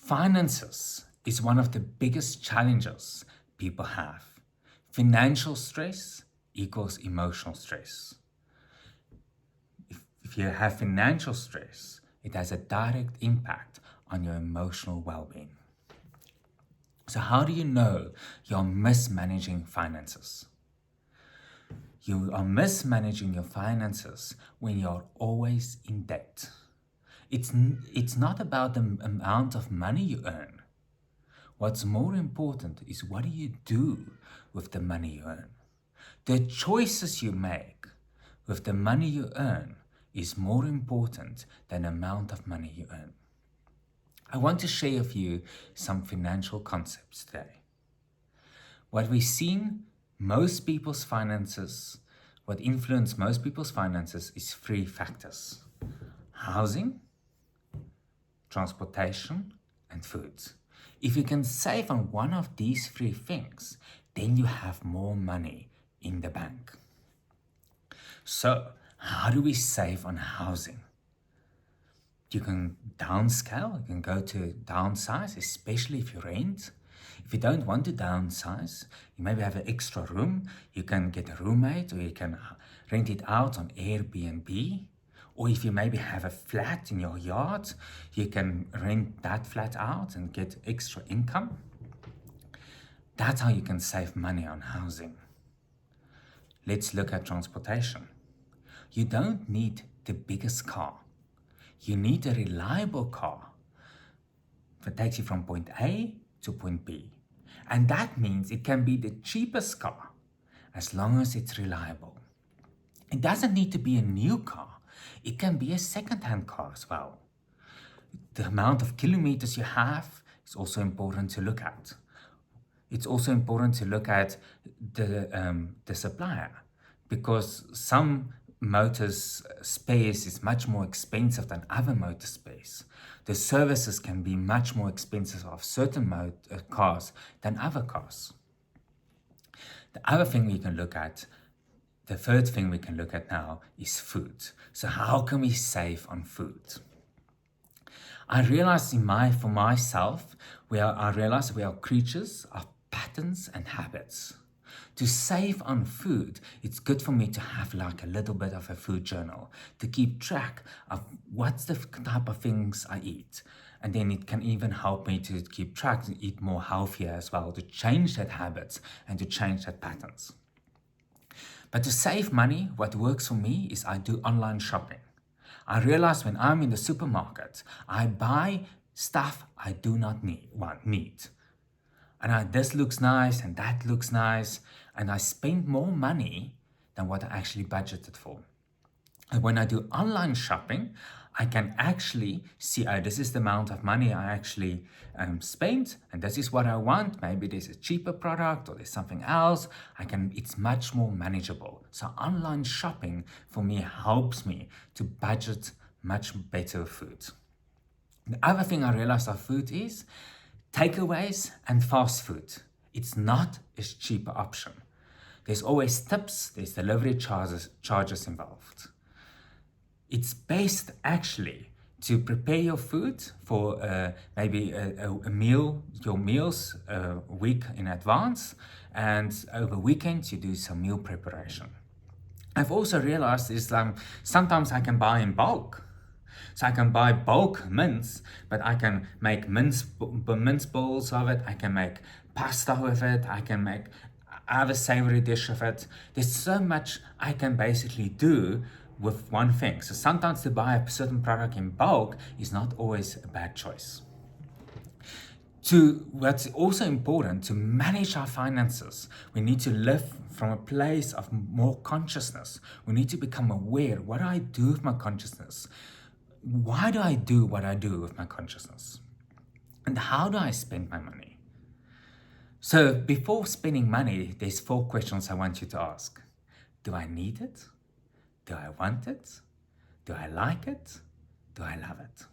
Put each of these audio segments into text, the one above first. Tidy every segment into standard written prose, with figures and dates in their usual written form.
Finances is one of the biggest challenges people have. Financial stress equals emotional stress. If you have financial stress, it has a direct impact on your emotional well-being. So how do you know you're mismanaging finances? You are mismanaging your finances when you're always in debt. It's not about the amount of money you earn. What's more important is what do you do with the money you earn. The choices you make with the money you earn is more important than the amount of money you earn. I want to share with you some financial concepts today. What we've seen most people's finances, what influence most people's finances is three factors: housing, transportation, and food. If you can save on one of these three things, then you have more money in the bank. So, how do we save on housing? You can downscale, you can go to downsize, especially if you rent. If you don't want to downsize, you maybe have an extra room, you can get a roommate, or you can rent it out on Airbnb. Or if you maybe have a flat in your yard, you can rent that flat out and get extra income. That's how you can save money on housing. Let's look at transportation. You don't need the biggest car. You need a reliable car that takes you from point A to point B. And that means it can be the cheapest car as long as it's reliable. It doesn't need to be a new car. It can be a second-hand car as well. The amount of kilometers you have is also important to look at. It's also important to look at the supplier, because some motors spares is much more expensive than other motor spares. The services can be much more expensive of certain cars than other cars. The other thing we can look at, the third thing we can look at now is food. So how can we save on food? I realized for myself, I realized we are creatures of patterns and habits. To save on food, it's good for me to have like a little bit of a food journal to keep track of what's the type of things I eat. And then it can even help me to keep track and eat more healthier as well, to change that habits and to change that patterns. But to save money, what works for me is I do online shopping. I realize when I'm in the supermarket, I buy stuff I do not need. And this looks nice and that looks nice, and I spend more money than what I actually budgeted for. And when I do online shopping, I can actually see, this is the amount of money I actually spent, and this is what I want. Maybe there's a cheaper product or there's something else. It's much more manageable. So online shopping for me helps me to budget much better food. The other thing I realized of food is takeaways and fast food. It's not a cheaper option. There's always tips, there's delivery charges involved. It's best actually to prepare your food for maybe a meal, your meals a week in advance, and over weekends you do some meal preparation. I've also realized is sometimes I can buy in bulk. So I can buy bulk mince, but I can make mince balls of it, I can make pasta with it, I can make other savory dish of it. There's so much I can basically do with one thing. So sometimes to buy a certain product in bulk is not always a bad choice. What's also important, to manage our finances, we need to live from a place of more consciousness. We need to become aware. What do I do with my consciousness? Why do I do what I do with my consciousness? And how do I spend my money? So before spending money, there's 4 questions I want you to ask. Do I need it? Do I want it? Do I like it? Do I love it?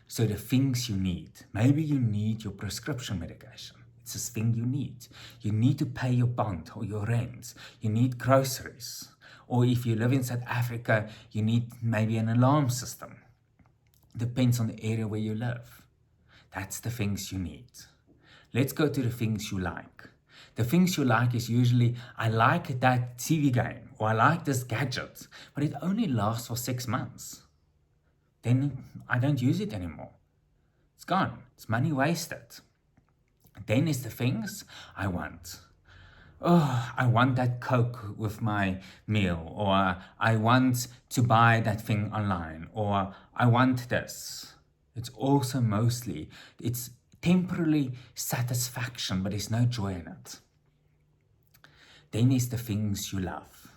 So the things you need. Maybe you need your prescription medication. It's a thing you need. You need to pay your bond or your rent. You need groceries. Or if you live in South Africa, you need maybe an alarm system. Depends on the area where you live. That's the things you need. Let's go to the things you like. The things you like is usually, I like that TV game, or I like this gadget, but it only lasts for 6 months. Then I don't use it anymore. It's gone. It's money wasted. Then is the things I want. Oh, I want that Coke with my meal, or I want to buy that thing online, or I want this. It's also mostly, it's temporarily satisfaction, but there's no joy in it. Then is the things you love.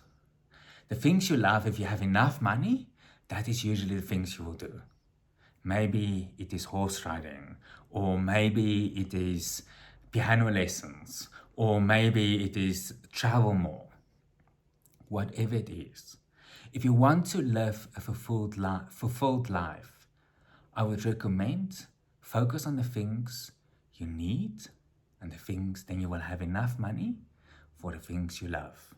The things you love, if you have enough money, that is usually the things you will do. Maybe it is horse riding, or maybe it is piano lessons, or maybe it is travel more. Whatever it is. If you want to live a fulfilled life, I would recommend focus on the things you need and the things, then you will have enough money for the things you love.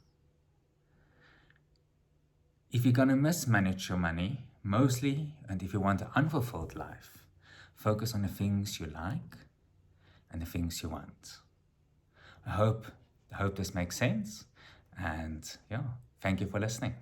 If you're going to mismanage your money, mostly, and if you want an unfulfilled life, focus on the things you like and the things you want. I hope this makes sense, and yeah, thank you for listening.